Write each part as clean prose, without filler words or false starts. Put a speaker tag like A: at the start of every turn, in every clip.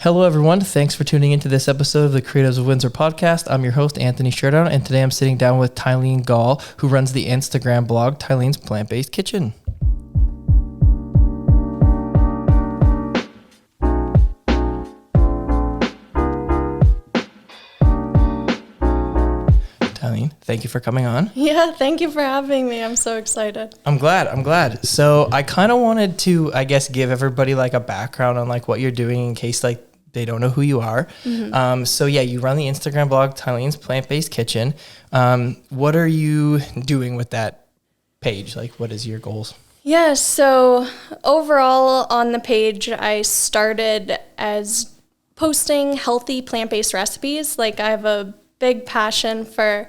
A: Hello, everyone. Thanks for tuning into this episode of the Creatives of Windsor podcast. I'm your host, Anthony Sherdown, and today I'm sitting down with Tylene Gall, who runs the Instagram blog, Tylene's Plant-Based Kitchen. Tylene, thank you for coming on.
B: Yeah, thank you for having me. I'm so excited.
A: I'm glad. So I kind of wanted to, give everybody like a background on like what you're doing in case like they don't know who you are. So yeah, you run the Instagram blog, Tylene's Plant-Based Kitchen. What are you doing with that page? Like, what is your goals?
B: Yeah, so overall on the page, I started as posting healthy plant-based recipes. Like, I have a big passion for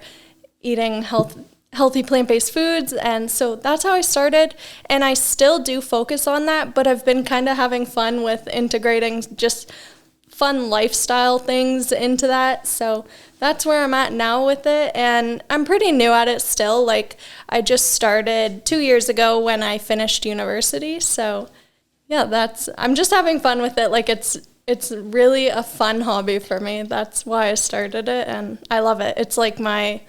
B: eating healthy plant-based foods, and so that's how I started, and I still do focus on that, but I've been kind of having fun with integrating just fun lifestyle things into that. So that's where I'm at now with it, and I'm pretty new at it still. Like, I just started 2 years ago when I finished university. So yeah, I'm just having fun with it. Like, it's really a fun hobby for me. That's why I started it, and I love it. It's like my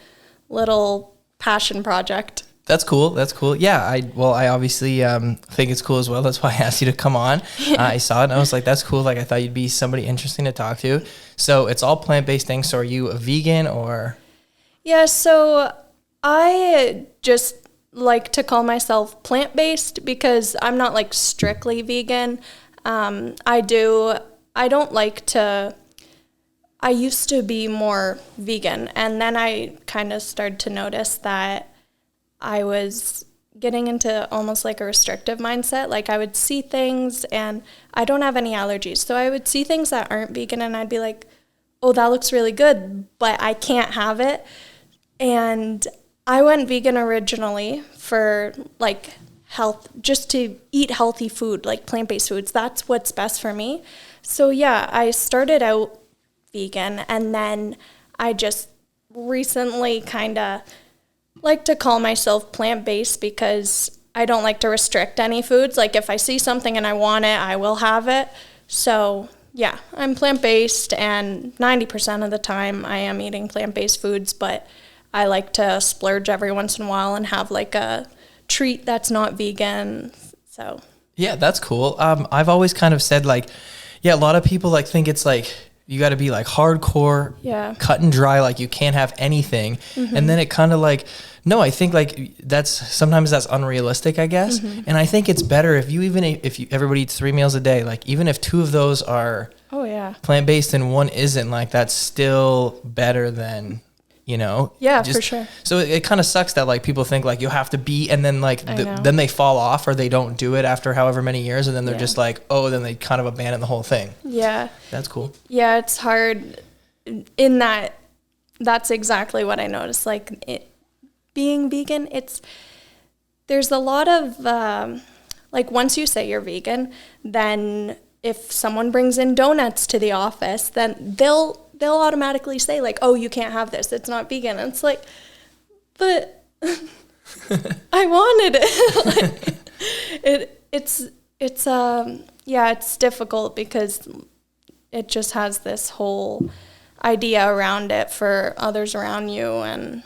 B: little passion project.
A: That's cool. Yeah, I obviously think it's cool as well. That's why I asked you to come on. I saw it and I was like, that's cool. Like, I thought you'd be somebody interesting to talk to. So it's all plant-based things. So are you a vegan or? Yeah,
B: so I just like to call myself plant-based because I'm not like strictly vegan. I used to be more vegan, and then I kind of started to notice that I was getting into almost like a restrictive mindset. Like, I would see things, and I don't have any allergies, so I would see things that aren't vegan, and I'd be like, oh, that looks really good, but I can't have it. And I went vegan originally for like health, just to eat healthy food, like plant-based foods. That's what's best for me. So yeah, I started out vegan, and then I just recently kind of like to call myself plant-based because I don't like to restrict any foods. Like, if I see something and I want it, I will have it. So yeah, I'm plant-based, and 90% of the time I am eating plant-based foods, but I like to splurge every once in a while and have like a treat that's not vegan. So
A: yeah, that's cool. I've always kind of said like, yeah, a lot of people like think it's like you got to be like hardcore, cut and dry, like you can't have anything. And then it kind of like, no, I think like sometimes that's unrealistic, I guess. And I think it's better if everybody eats 3 meals a day, like even if 2 of those are plant-based and 1 isn't, like that's still better than, for sure. So it kind of sucks that like people think like you have to be, and then like then they fall off or they don't do it after however many years, and then they're just like, oh, then they kind of abandon the whole thing.
B: Yeah.
A: That's cool.
B: Yeah, it's hard in that. That's exactly what I noticed. Like, being vegan, there's a lot of, like, once you say you're vegan, then if someone brings in donuts to the office, then they'll automatically say like, oh, you can't have this, it's not vegan. And it's like, but I wanted it. It's difficult because it just has this whole idea around it for others around you, and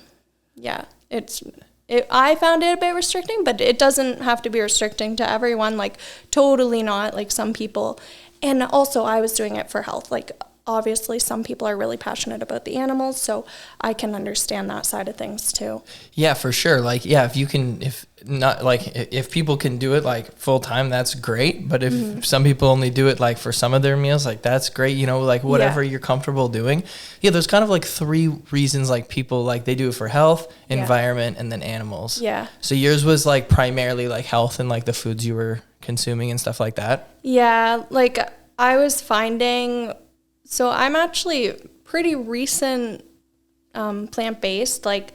B: I found it a bit restricting, but it doesn't have to be restricting to everyone, like totally not, like some people. And also I was doing it for health. Like, obviously some people are really passionate about the animals, so I can understand that side of things too.
A: Yeah, for sure. Like, yeah, if people can do it like full time, that's great. But if some people only do it like for some of their meals, like that's great. Like whatever you're comfortable doing. Yeah, there's kind of like 3 reasons like people like they do it for health, environment, and then animals. Yeah. So yours was like primarily like health and like the foods you were consuming and stuff like that.
B: Yeah, like I was finding. So I'm actually pretty recent plant-based, like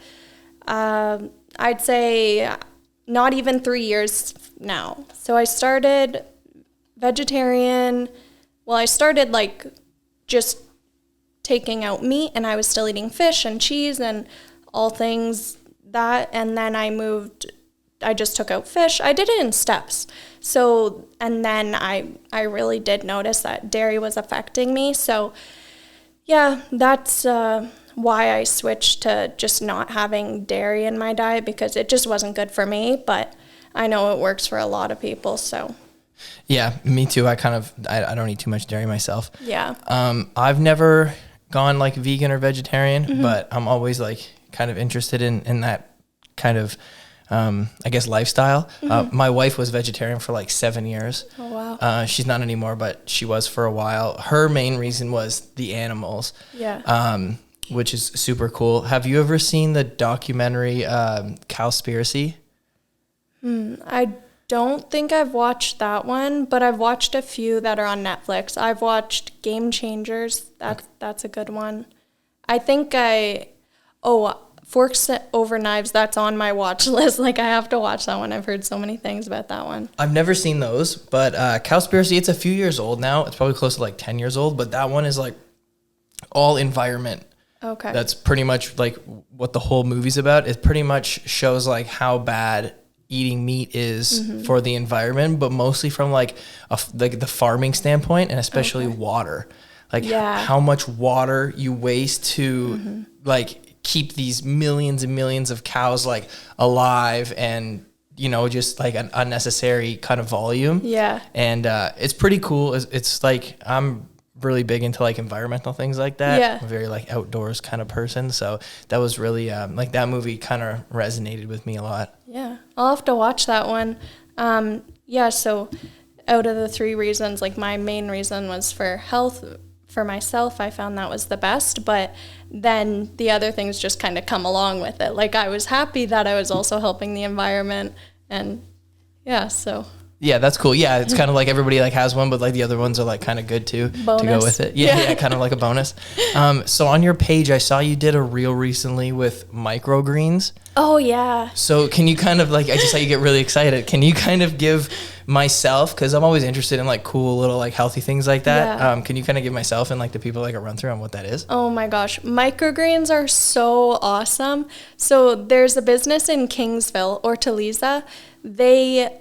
B: I'd say not even 3 years now. So I started vegetarian. Well, I started like just taking out meat, and I was still eating fish and cheese and all things that. And then I moved I just took out fish. I did it in steps. So, and then I really did notice that dairy was affecting me. So, yeah, that's why I switched to just not having dairy in my diet, because it just wasn't good for me. But I know it works for a lot of people, so.
A: Yeah, me too. I don't eat too much dairy myself.
B: Yeah.
A: I've never gone like vegan or vegetarian, but I'm always like kind of interested in that kind of, I guess, lifestyle. My wife was vegetarian for like 7 years.
B: Oh, wow.
A: She's not anymore, but she was for a while. Her main reason was the animals.
B: Yeah.
A: Which is super cool. Have you ever seen the documentary Cowspiracy?
B: I don't think I've watched that one, but I've watched a few that are on Netflix. I've watched Game Changers. That's a good one. I think Forks Over Knives, that's on my watch list. Like, I have to watch that one. I've heard so many things about that one.
A: I've never seen those, but Cowspiracy, it's a few years old now. It's probably close to like 10 years old, but that one is like all environment.
B: Okay.
A: That's pretty much like what the whole movie's about. It pretty much shows like how bad eating meat is for the environment, but mostly from like the farming standpoint, and especially water. Like how much water you waste to like keep these millions and millions of cows like alive, and just like an unnecessary kind of volume. Yeah. And it's pretty cool. It's like, I'm really big into like environmental things like that. Yeah. I'm a very like outdoors kind of person. So that was really like, that movie kind of resonated with me a lot.
B: Yeah. I'll have to watch that one. Yeah. So out of the 3 reasons, like my main reason was for health. For myself, I found that was the best, but then the other things just kind of come along with it. Like, I was happy that I was also helping the environment, and yeah, so.
A: Yeah, that's cool. Yeah, it's kind of like everybody like has one, but like the other ones are like kind of good too to go with it. Yeah, kind of like a bonus. So on your page, I saw you did a reel recently with microgreens.
B: Oh yeah.
A: So can you kind of like, I just saw you get really excited. Can you kind of give myself, because I'm always interested in like cool little like healthy things like that. Yeah. Can you kind of give myself and like the people like a run through on what that is?
B: Oh my gosh, microgreens are so awesome. So there's a business in Kingsville, Ortaliza. They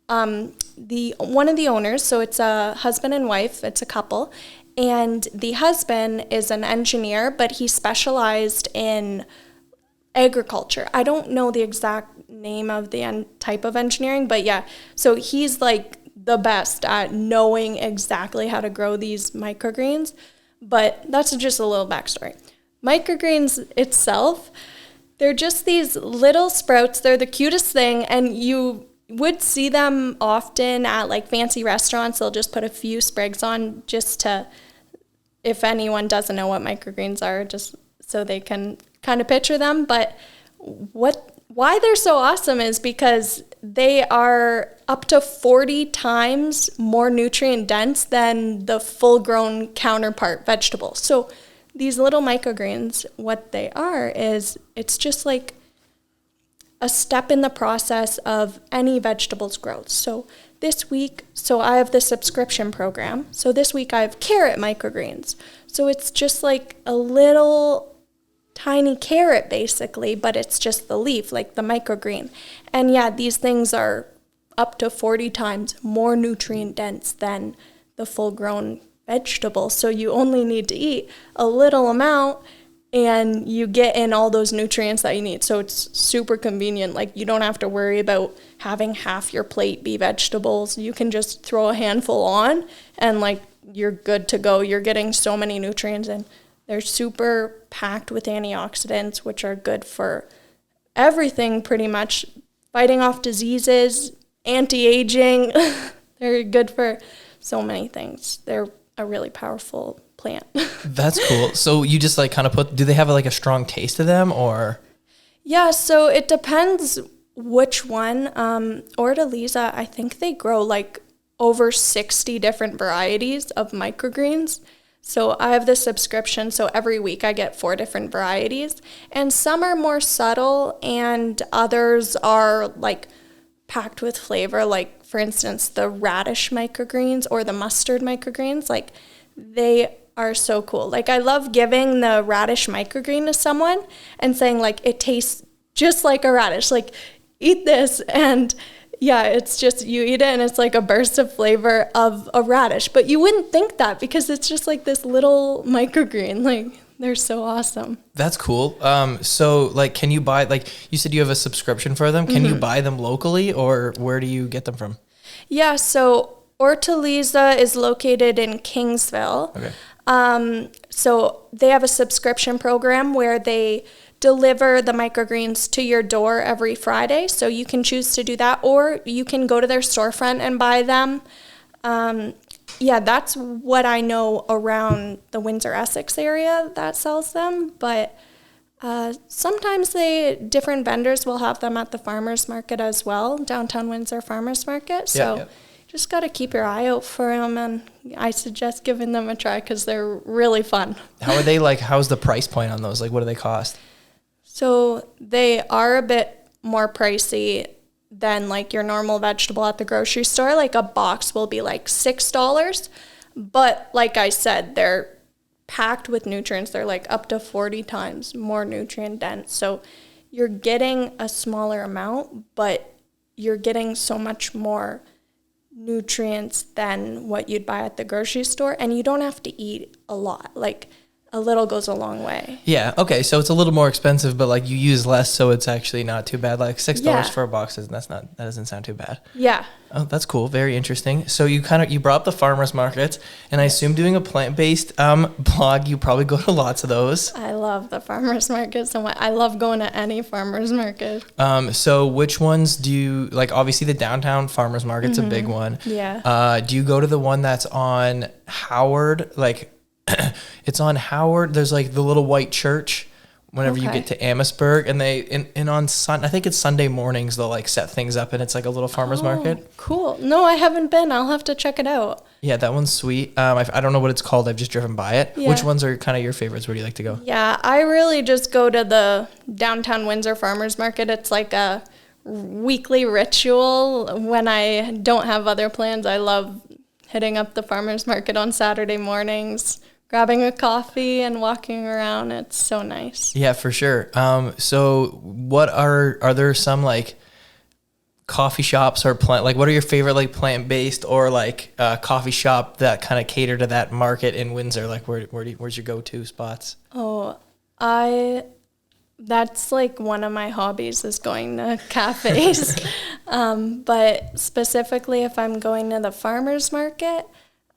B: one of the owners, so it's a husband and wife, it's a couple, and the husband is an engineer, but he specialized in agriculture. I don't know the exact name of the type of engineering, but yeah, so he's like the best at knowing exactly how to grow these microgreens. But that's just a little backstory. Microgreens itself, they're just these little sprouts. They're the cutest thing, and you would see them often at like fancy restaurants. They'll just put a few sprigs on just to, if anyone doesn't know what microgreens are, just so they can kind of picture them. But why they're so awesome is because they are up to 40 times more nutrient dense than the full-grown counterpart vegetable. So these little microgreens, what they are is, it's just like a step in the process of any vegetable's growth. So this week, I have the subscription program. So this week I have carrot microgreens. So it's just like a little tiny carrot basically, but it's just the leaf, like the microgreen. And yeah, these things are up to 40 times more nutrient dense than the full-grown vegetable. So you only need to eat a little amount and you get in all those nutrients that you need. So it's super convenient. Like, you don't have to worry about having half your plate be vegetables. You can just throw a handful on and like you're good to go. You're getting so many nutrients, and they're super packed with antioxidants, which are good for everything pretty much. Fighting off diseases, anti-aging. They're good for so many things. They're a really powerful plant.
A: That's cool. So you just like kind of do they have like a strong taste to them, or?
B: Yeah, so it depends which one. Ortaliza, I think they grow like over 60 different varieties of microgreens. So I have this subscription, so every week I get 4 different varieties, and some are more subtle and others are like packed with flavor. Like, for instance, the radish microgreens or the mustard microgreens, like they are so cool. Like, I love giving the radish microgreen to someone and saying like, it tastes just like a radish. Like, eat this. And yeah, it's just, you eat it and it's like a burst of flavor of a radish. But you wouldn't think that because it's just like this little microgreen. Like, they're so awesome.
A: That's cool. So like, can you buy, like you said, you have a subscription for them. Can you buy them locally, or where do you get them from?
B: Yeah, so Hortaliza is located in Kingsville.
A: Okay.
B: So they have a subscription program where they deliver the microgreens to your door every Friday. So you can choose to do that, or you can go to their storefront and buy them. Yeah, that's what I know around the Windsor, Essex area that sells them. But sometimes different vendors will have them at the farmers market as well, downtown Windsor Farmers Market. So just got to keep your eye out for them, and I suggest giving them a try because they're really fun.
A: How are they, like, how's the price point on those? Like, what do they cost?
B: So they are a bit more pricey than like your normal vegetable at the grocery store. Like a box will be like $6, but like I said, they're packed with nutrients. They're like up to 40 times more nutrient dense. So you're getting a smaller amount, but you're getting so much more nutrients than what you'd buy at the grocery store, and you don't have to eat a lot. Like, a little goes a long way.
A: Yeah. Okay. So it's a little more expensive, but like you use less, so it's actually not too bad. Like $6 for a box that doesn't sound too bad.
B: Yeah.
A: Oh, that's cool. Very interesting. So you brought up the farmers markets, and I assume doing a plant-based blog, you probably go to lots of those.
B: I love the farmers market so much. I love going to any farmers market.
A: So which ones do you like? Obviously, the downtown farmers market's a big one.
B: Yeah.
A: Do you go to the one that's on Howard? Like, it's on Howard. There's like the little white church whenever you get to Amherstburg, and I think it's Sunday mornings, they'll like set things up, and it's like a little farmer's market.
B: Cool. No, I haven't been. I'll have to check it out.
A: Yeah, that one's sweet. I don't know what it's called. I've just driven by it.
B: Yeah.
A: Which ones are kind of your favorites? Where do you like to go?
B: Yeah, I really just go to the downtown Windsor farmers market. It's like a weekly ritual. When I don't have other plans, I love hitting up the farmers market on Saturday mornings, grabbing a coffee and walking around. It's so nice.
A: Yeah, for sure. So what are there some like coffee shops or what are your favorite like plant-based or like coffee shop that kind of cater to that market in Windsor? Like where's your go-to spots?
B: Oh, that's like one of my hobbies is going to cafes. But specifically if I'm going to the farmer's market,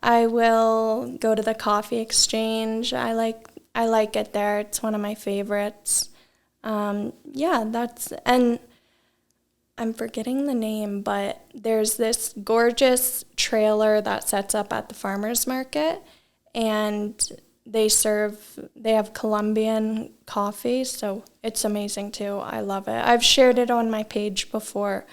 B: I will go to the Coffee Exchange. I like it there. It's one of my favorites. And I'm forgetting the name, but there's this gorgeous trailer that sets up at the farmer's market, and they have Colombian coffee, so it's amazing too. I love it. I've shared it on my page before.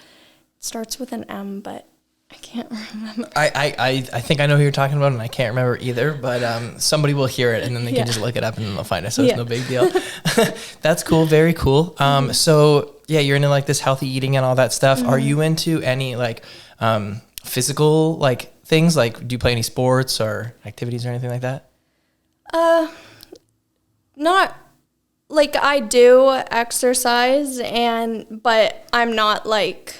B: It starts with an M, but I can't remember.
A: I think I know who you're talking about, and I can't remember either, but somebody will hear it, and then they can just look it up, and then they'll find it, so it's no big deal. That's cool. Very cool. So, yeah, you're into, like, this healthy eating and all that stuff. Mm-hmm. Are you into any, like, physical, like, things? Like, do you play any sports or activities or anything like that?
B: Not, like, I do exercise, but I'm not, like,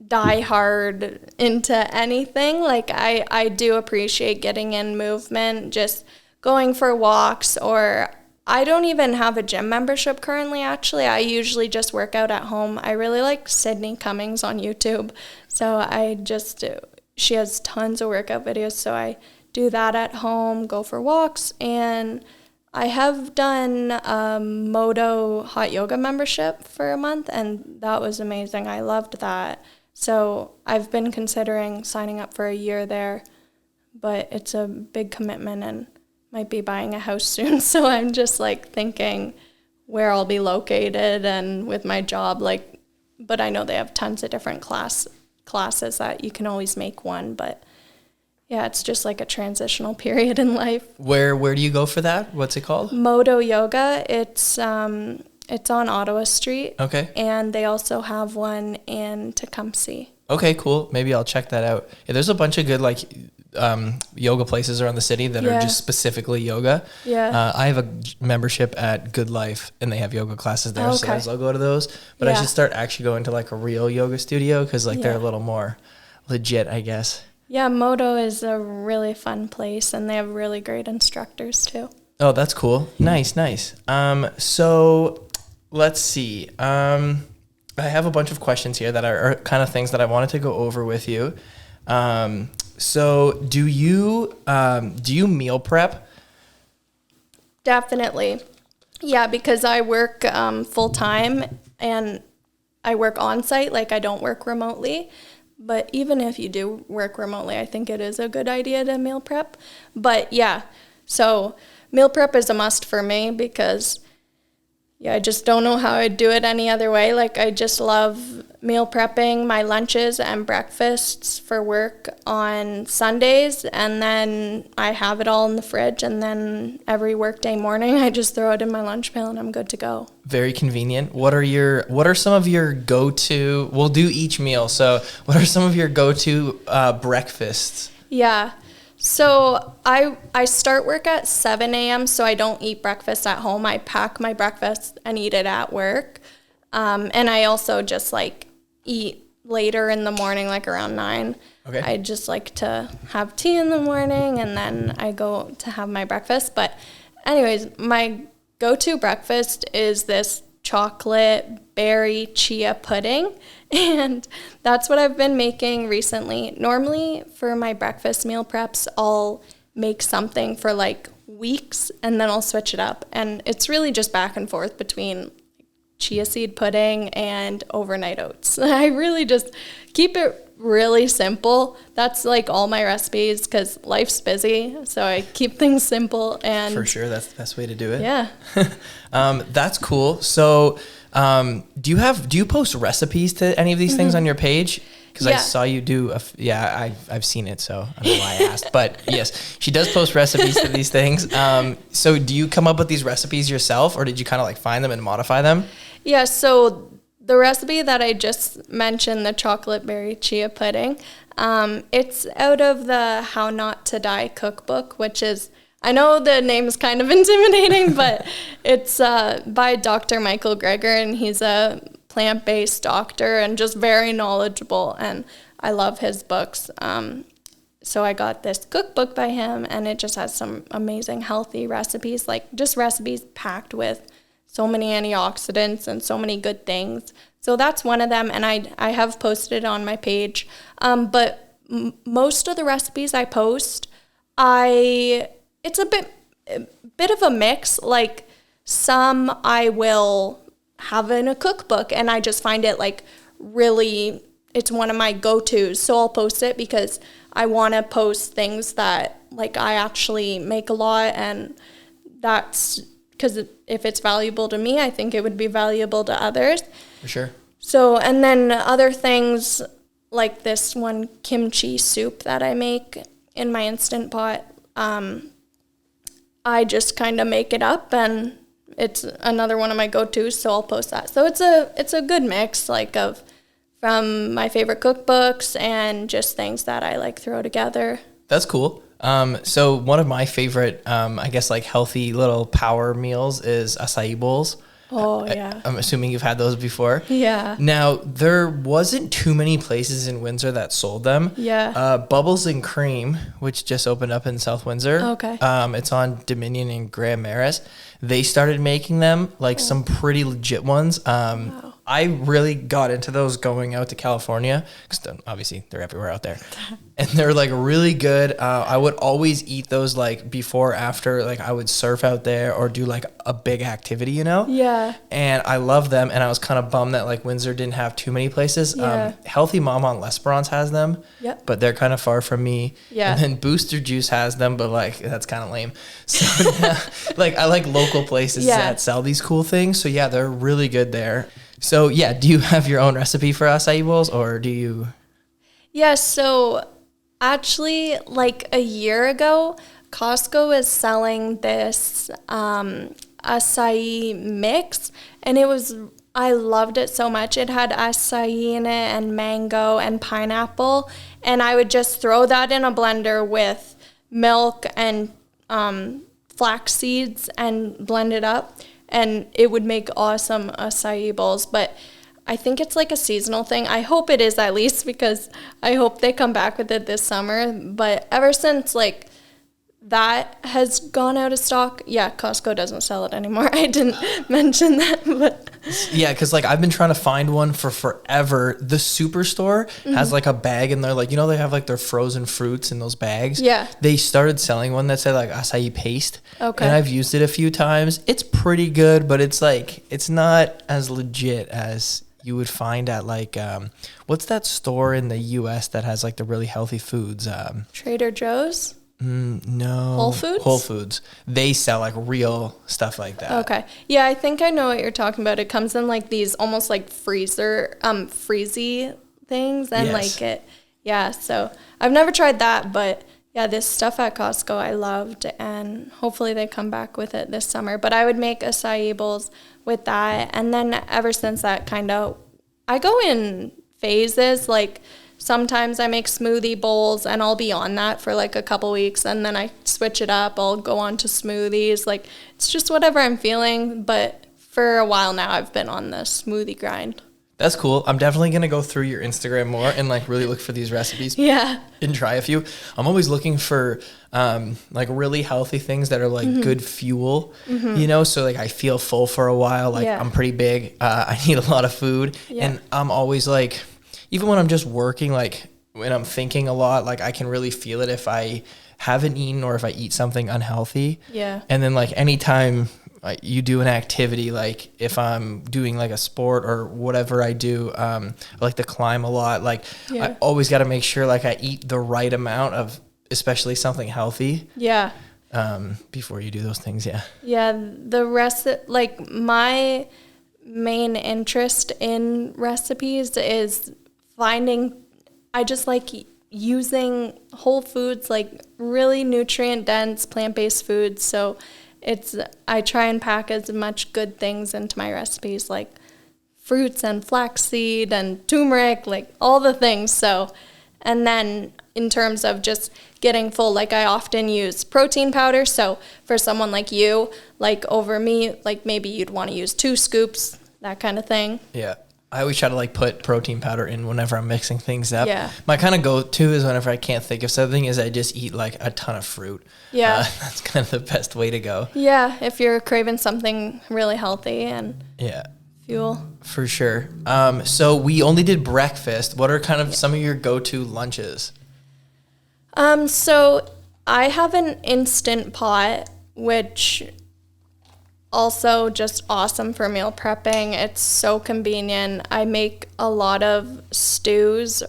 B: die hard into anything. Like I do appreciate getting in movement, just going for walks, or I don't even have a gym membership currently, actually. I usually just work out at home. I really like Sydney Cummings on YouTube. So she has tons of workout videos. So I do that at home, go for walks, and I have done a Moto hot yoga membership for a month, and that was amazing. I loved that. So I've been considering signing up for a year there, but it's a big commitment and might be buying a house soon. So I'm just like thinking where I'll be located and with my job, but I know they have tons of different classes that you can always make one. But yeah, it's just like a transitional period in life.
A: Where do you go for that? What's it called?
B: Moto Yoga. It's on Ottawa Street.
A: Okay. And
B: they also have one in Tecumseh.
A: Okay, cool. Maybe I'll check that out. Yeah, there's a bunch of good, like, yoga places around the city that are just specifically yoga.
B: Yeah.
A: I have a membership at Good Life, and they have yoga classes there, so I'll go to those. But I should start actually going to like a real yoga studio because like they're a little more legit, I guess.
B: Yeah, Moto is a really fun place, and they have really great instructors too.
A: Oh, that's cool. Nice. So let's see. I have a bunch of questions here that are kind of things that I wanted to go over with you. So do you meal prep?
B: Definitely. Yeah, because I work full time and I work on site, like I don't work remotely. But even if you do work remotely, I think it is a good idea to meal prep. But yeah, so meal prep is a must for me because I just don't know how I'd do it any other way. Like, I just love meal prepping my lunches and breakfasts for work on Sundays, and then I have it all in the fridge, and then every workday morning I just throw it in my lunch pail and I'm good to go. Very
A: convenient. What are some of your go-to, we'll do each meal, so what are some of your go-to breakfasts?
B: Yeah. So I start work at 7 a.m., so I don't eat breakfast at home. I pack my breakfast and eat it at work. And I also just like eat later in the morning, like around 9. Okay. I just like to have tea in the morning, and then I go to have my breakfast. But anyways, my go-to breakfast is this chocolate berry chia pudding, and that's what I've been making recently. Normally for my breakfast meal preps, I'll make something for like weeks and then I'll switch it up, and it's really just back and forth between chia seed pudding and overnight oats. I really just keep it really simple. That's like all my recipes because life's busy, so I keep things simple. And
A: for sure, that's the best way to do it.
B: Yeah.
A: That's cool. So do you post recipes to any of these things on your page? Because I saw you do I've seen it, so I don't know why I asked. But yes, she does post recipes to these things. So do you come up with these recipes yourself, or did you kind of like find them and modify them?
B: Yeah, so the recipe that I just mentioned, the chocolate berry chia pudding, it's out of the How Not to Die cookbook, which is, I know the name is kind of intimidating, but it's by Dr. Michael Greger, and he's a plant-based doctor and just very knowledgeable, and I love his books. So I got this cookbook by him, and it just has some amazing healthy recipes, like just recipes packed with so many antioxidants and so many good things. So that's one of them, and I have posted it on my page. But most of the recipes I post, it's a bit of a mix. Like, some I will have in a cookbook, and I just find it like really, it's one of my go-tos. So I'll post it because I want to post things that like I actually make a lot, and that's because if it's valuable to me, I think it would be valuable to others.
A: For sure.
B: So, and then other things like this one kimchi soup that I make in my Instant Pot, I just kind of make it up, and it's another one of my go-tos, so I'll post that. So it's a good mix, like of from my favorite cookbooks and just things that I like throw together.
A: That's cool. So one of my favorite, I guess like healthy little power meals is acai bowls.
B: Oh, yeah.
A: I'm assuming you've had those before.
B: Yeah.
A: Now, there wasn't too many places in Windsor that sold them.
B: Yeah.
A: Bubbles and Cream, which just opened up in South Windsor.
B: Okay.
A: It's on Dominion and Grand Maris. They started making them, like some pretty legit ones. Wow. I really got into those going out to California because obviously they're everywhere out there, and they're like really good. I would always eat those like before, after, like I would surf out there or do like a big activity, you know?
B: Yeah.
A: And I love them, and I was kind of bummed that like Windsor didn't have too many places.
B: Yeah.
A: Healthy Mom on L'Esperance has them, but they're kind of far from me.
B: Yeah.
A: And then Booster Juice has them, but like that's kind of lame. So like I like local places that sell these cool things. So yeah, they're really good there. So yeah, do you have your own recipe for acai bowls, or do you?
B: Yeah, so actually like a year ago, Costco is selling this acai mix, and I loved it so much. It had acai in it and mango and pineapple, And I would just throw that in a blender with milk and flax seeds and blend it up. And it would make awesome acai bowls. But I think it's like a seasonal thing. I hope it is, at least, because I hope they come back with it this summer. But ever since like that has gone out of stock, yeah, Costco doesn't sell it anymore. I didn't mention that, but
A: yeah, because like I've been trying to find one for forever. The Superstore has like a bag in there, like, you know, they have like their frozen fruits in those bags.
B: Yeah,
A: they started selling one that said like acai paste.
B: Okay.
A: And I've used it a few times. It's pretty good, but it's like it's not as legit as you would find at like what's that store in the US that has like the really healthy foods?
B: Trader Joe's.
A: No.
B: Whole Foods?
A: Whole Foods. They sell like real stuff like that.
B: Okay. Yeah, I think I know what you're talking about. It comes in like these almost like freezy things and
A: yes.
B: yeah, so I've never tried that, but yeah, this stuff at Costco I loved, and hopefully they come back with it this summer. But I would make acai bowls with that, and then ever since that I go in phases, like sometimes I make smoothie bowls and I'll be on that for like a couple weeks, and then I switch it up. I'll go on to smoothies. Like it's just whatever I'm feeling. But for a while now, I've been on the smoothie grind.
A: That's cool. I'm definitely going to go through your Instagram more and like really look for these recipes.
B: Yeah.
A: And try a few. I'm always looking for like really healthy things that are like good fuel, you know? So like I feel full for a while. Like I'm pretty big. I need a lot of food. Yeah. And I'm always like, even when I'm just working, like when I'm thinking a lot, like I can really feel it if I haven't eaten or if I eat something unhealthy.
B: Yeah.
A: And then like anytime you do an activity, like if I'm doing like a sport or whatever I do, I like to climb a lot. Like I always got to make sure like I eat the right amount of, especially something healthy.
B: Yeah.
A: Before you do those things. Yeah.
B: Yeah. The rest, like my main interest in recipes is I just like using whole foods, like really nutrient dense plant-based foods. So I try and pack as much good things into my recipes, like fruits and flaxseed and turmeric, like all the things. So, and then in terms of just getting full, like I often use protein powder. So for someone like you, like over me, like maybe you'd want to use 2 scoops, that kind of thing.
A: Yeah. I always try to like put protein powder in whenever I'm mixing things up.
B: Yeah.
A: My kind of go-to is whenever I can't think of something is I just eat like a ton of fruit.
B: Yeah.
A: That's kind of the best way to go.
B: Yeah. If you're craving something really healthy and fuel.
A: For sure. So we only did breakfast. What are kind of some of your go-to lunches?
B: So I have an Instant Pot, which also just awesome for meal prepping. It's so convenient. I make a lot of stews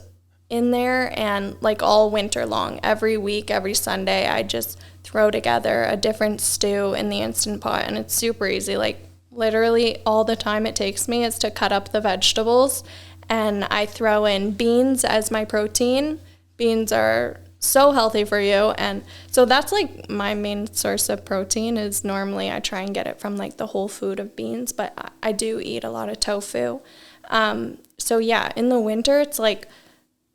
B: in there, and like all winter long, every week, every Sunday, I just throw together a different stew in the Instant Pot, and it's super easy. Like literally all the time it takes me is to cut up the vegetables, and I throw in beans as my protein. Beans are so healthy for you, and so that's like my main source of protein. Is normally I try and get it from like the whole food of beans, but I do eat a lot of tofu. So yeah, in the winter it's like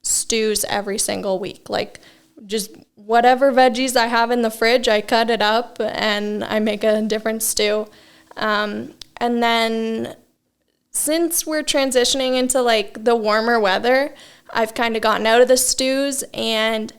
B: stews every single week, like just whatever veggies I have in the fridge, I cut it up and I make a different stew. And then since we're transitioning into like the warmer weather, I've kind of gotten out of the stews and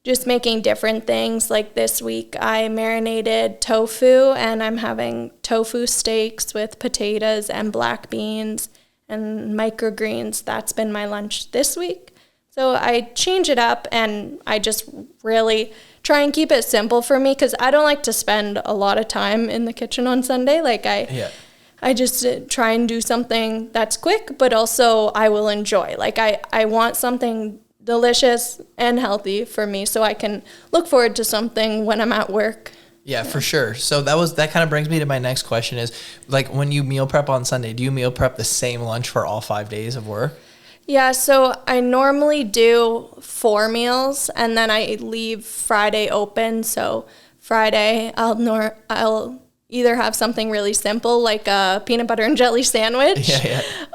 B: just making different things. Like this week I marinated tofu, and I'm having tofu steaks with potatoes and black beans and microgreens. That's been my lunch this week. So I change it up, and I just really try and keep it simple for me, because I don't like to spend a lot of time in the kitchen on Sunday. Like I just try and do something that's quick, but also I will enjoy. Like I want something delicious and healthy for me, so I can look forward to something when I'm at work.
A: Yeah, for sure. So that kind of brings me to my next question is, like, when you meal prep on Sunday, do you meal prep the same lunch for all 5 days of work?
B: Yeah, so I normally do 4 meals, and then I leave Friday open. So Friday I'll either have something really simple like a peanut butter and jelly sandwich,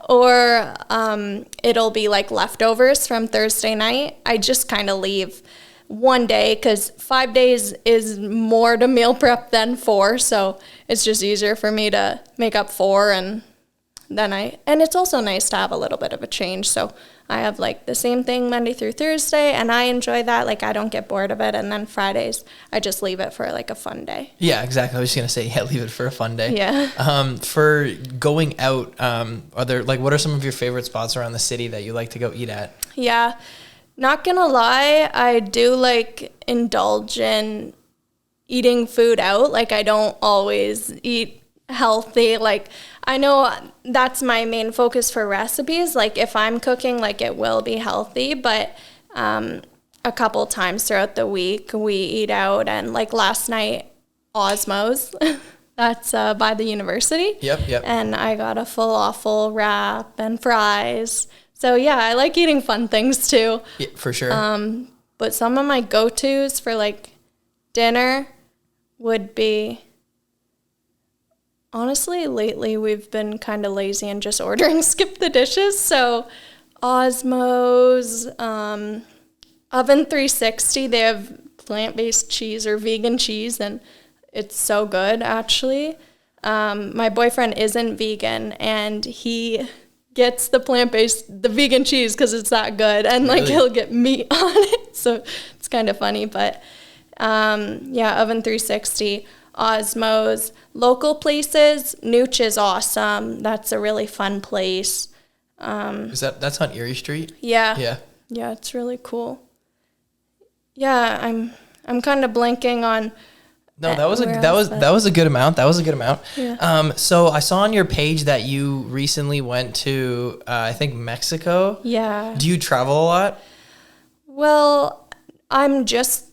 B: or it'll be like leftovers from Thursday night. I just kind of leave one day because 5 days is more to meal prep than 4, so it's just easier for me to make up 4, and it's also nice to have a little bit of a change. So I have like the same thing Monday through Thursday, and I enjoy that. Like, I don't get bored of it. And then Fridays, I just leave it for like a fun day.
A: Yeah, exactly. I was just going to say, leave it for a fun day.
B: Yeah.
A: For going out, are there, like, what are some of your favorite spots around the city that you like to go eat at?
B: Yeah. Not gonna lie, I do like indulge in eating food out. Like, I don't always eat healthy. Like, I know that's my main focus for recipes. Like, if I'm cooking, like, it will be healthy, but a couple times throughout the week we eat out. And like last night, Osmo's, that's by the university.
A: Yep.
B: And I got a falafel wrap and fries. So yeah, I like eating fun things too.
A: Yeah, for sure.
B: But some of my go-tos for like dinner would be, honestly, lately we've been kind of lazy and just ordering skip the dishes. So Osmo's, Oven 360, they have plant-based cheese or vegan cheese, and it's so good actually. My boyfriend isn't vegan, and he gets the vegan cheese because it's that good, and like he'll get meat on it, so it's kind of funny. But yeah, Oven 360, Osmo's. Local places, Nooch is awesome. That's a really fun place.
A: That's on Erie Street?
B: Yeah, it's really cool. Yeah, I'm kind of blanking on.
A: No, that was a good amount. Yeah. So I saw on your page that you recently went to, I think, Mexico.
B: Yeah.
A: Do you travel a lot?
B: Well, I'm just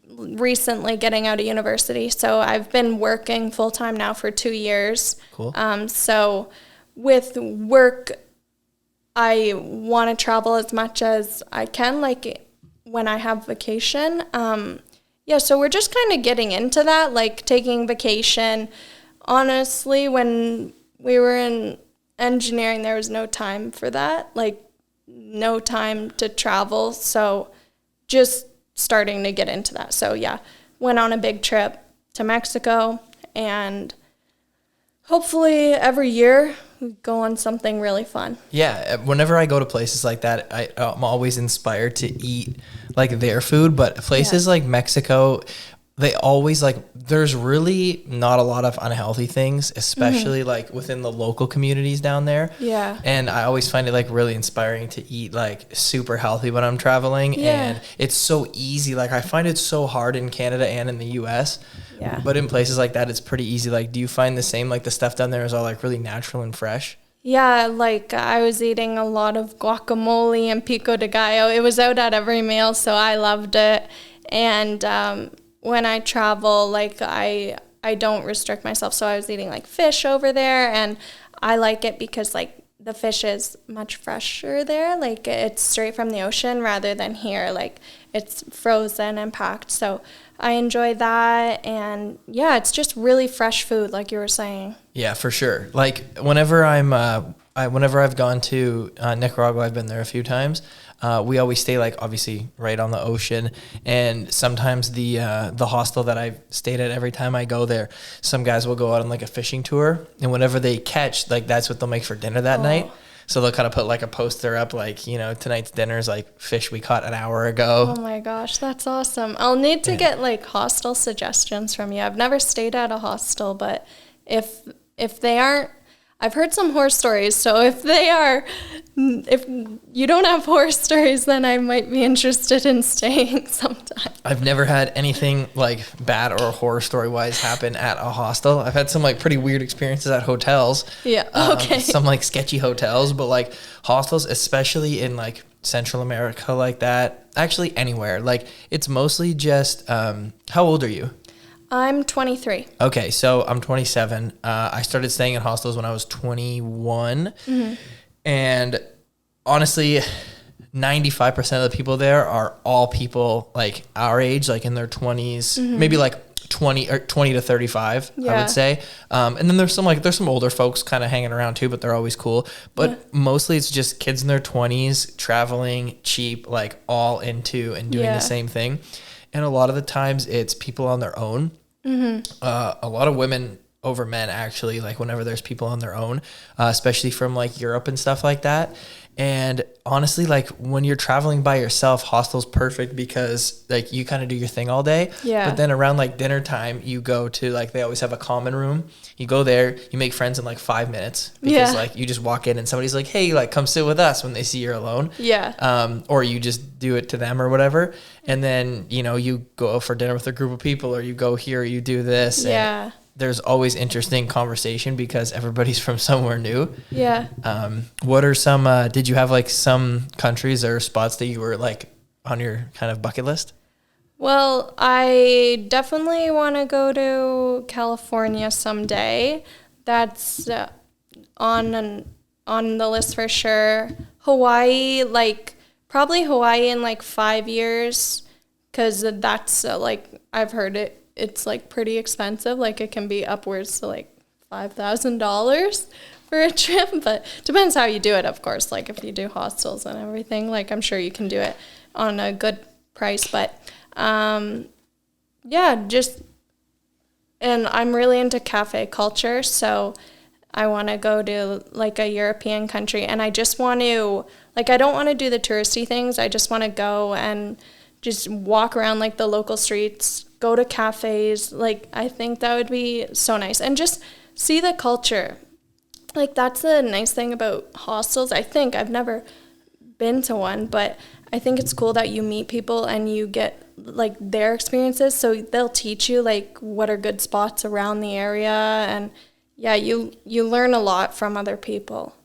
B: recently getting out of university, so I've been working full time now for 2 years.
A: Cool.
B: So with work, I want to travel as much as I can, like when I have vacation. Yeah, so we're just kind of getting into that, like taking vacation. Honestly, when we were in engineering, there was no time for that, like no time to travel. So just starting to get into that. So yeah, went on a big trip to Mexico, and hopefully every year we go on something really fun.
A: Yeah, whenever I go to places like that, I'm always inspired to eat like their food, but places like Mexico, they always like, there's really not a lot of unhealthy things, especially like within the local communities down there.
B: Yeah.
A: And I always find it like really inspiring to eat like super healthy when I'm traveling.
B: Yeah.
A: And it's so easy. Like, I find it so hard in Canada and in the US.
B: Yeah.
A: But in places like that, it's pretty easy. Like, do you find the same? Like, the stuff down there is all like really natural and fresh?
B: Yeah, like I was eating a lot of guacamole and pico de gallo. It was out at every meal, so I loved it. And when I travel, like I don't restrict myself, so I was eating like fish over there, and I like it because like the fish is much fresher there. Like, it's straight from the ocean rather than here. Like, it's frozen and packed. So I enjoy that. And yeah, it's just really fresh food, like you were saying.
A: Yeah, for sure. Like, whenever whenever I've gone to Nicaragua, I've been there a few times. We always stay like obviously right on the ocean, and sometimes the hostel that I've stayed at, every time I go there, some guys will go out on like a fishing tour, and whenever they catch, like, that's what they'll make for dinner that night. So they'll kind of put like a poster up, like, you know, tonight's dinner is like fish we caught an hour ago.
B: Oh my gosh, that's awesome. I'll need to get like hostel suggestions from you. I've never stayed at a hostel, but if they aren't, I've heard some horror stories, so if you don't have horror stories, then I might be interested in staying sometime.
A: I've never had anything like bad or horror story wise happen at a hostel. I've had some like pretty weird experiences at hotels.
B: Yeah, okay.
A: Some like sketchy hotels, but like hostels, especially in like Central America like that, actually anywhere, like it's mostly just, how old are you?
B: I'm 23.
A: Okay, so I'm 27. I started staying in hostels when I was 21. Mm-hmm. And honestly, 95% of the people there are all people like our age, like in their 20s, maybe like 20 to 35, I would say. And then there's some older folks kind of hanging around too, but they're always cool. But mostly it's just kids in their 20s traveling cheap, like all into and doing the same thing. And a lot of the times it's people on their own. A lot of women over men, actually, like whenever there's people on their own, especially from like Europe and stuff like that. And honestly, like when you're traveling by yourself, hostel's perfect because like you kind of do your thing all day. Yeah. But then around like dinner time, you go to like, they always have a common room. You go there, you make friends in like 5 minutes because like you just walk in and somebody's like, hey, like come sit with us when they see you're alone. Yeah. Or you just do it to them or whatever. And then, you know, you go for dinner with a group of people or you go here, or you do this. Yeah. And there's always interesting conversation because everybody's from somewhere new. Yeah. What are some, did you have like some countries or spots that you were like on your kind of bucket list?
B: Well, I definitely want to go to California someday. That's on the list for sure. Hawaii, like probably Hawaii in like 5 years, because that's like I've heard it's like pretty expensive. Like it can be upwards to like $5,000 for a trip, but depends how you do it, of course. Like if you do hostels and everything, like I'm sure you can do it on a good price. But yeah, just, and I'm really into cafe culture, so I want to go to like a European country, and I just want to, like, I don't want to do the touristy things. I just want to go and just walk around like the local streets, go to cafes. Like, I think that would be so nice. And just see the culture. Like, that's the nice thing about hostels. I think I've never been to one, but I think it's cool that you meet people and you get like their experiences. So they'll teach you like what are good spots around the area. And yeah, you learn a lot from other people.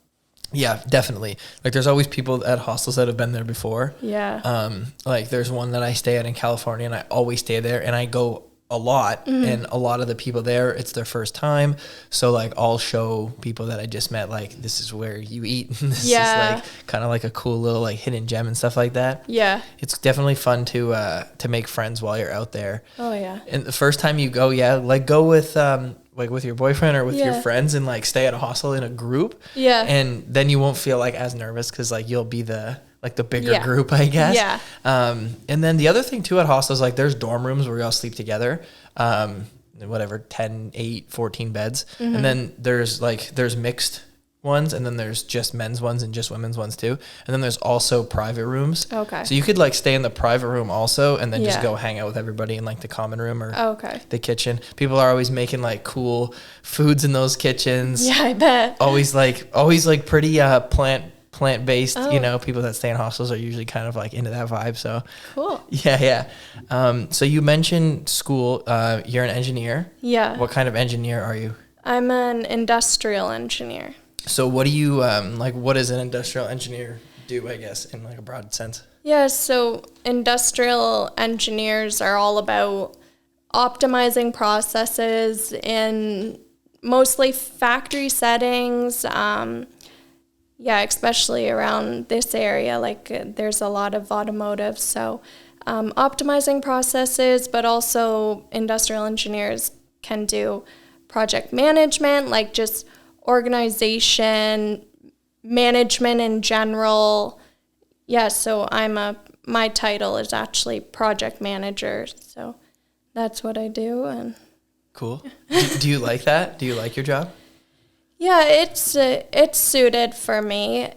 A: Yeah, definitely. Like there's always people at hostels that have been there before. Yeah. Like there's one that I stay at in California, and I always stay there, and I go a lot, and a lot of the people there, it's their first time. So like I'll show people that I just met, like, this is where you eat. This is like kind of like a cool little like hidden gem and stuff like that. Yeah. It's definitely fun to make friends while you're out there. Oh yeah. And the first time you go, like go with like with your boyfriend or with your friends, and like stay at a hostel in a group. Yeah. And then you won't feel like as nervous because like you'll be the bigger group, I guess. Yeah. And then the other thing too at hostels, like there's dorm rooms where we all sleep together. Whatever, 10, 8, 14 beds. And then there's mixed ones, and then there's just men's ones and just women's ones too. And then there's also private rooms. Okay. So you could like stay in the private room also, and then just go hang out with everybody in like the common room or the kitchen. People are always making like cool foods in those kitchens. Yeah, I bet. Always like pretty plant-based, you know, people that stay in hostels are usually kind of like into that vibe. So cool. Yeah. So you mentioned school, you're an engineer. Yeah. What kind of engineer are you?
B: I'm an industrial engineer.
A: So what do you, what does an industrial engineer do, I guess, in like a broad sense?
B: Yeah, so industrial engineers are all about optimizing processes in mostly factory settings, especially around this area, like there's a lot of automotive, so optimizing processes, but also industrial engineers can do project management, like just organization, management in general. Yeah, so my title is actually project manager, so that's what I do. And
A: cool. Do you like that? Do you like your job?
B: Yeah, it's suited for me.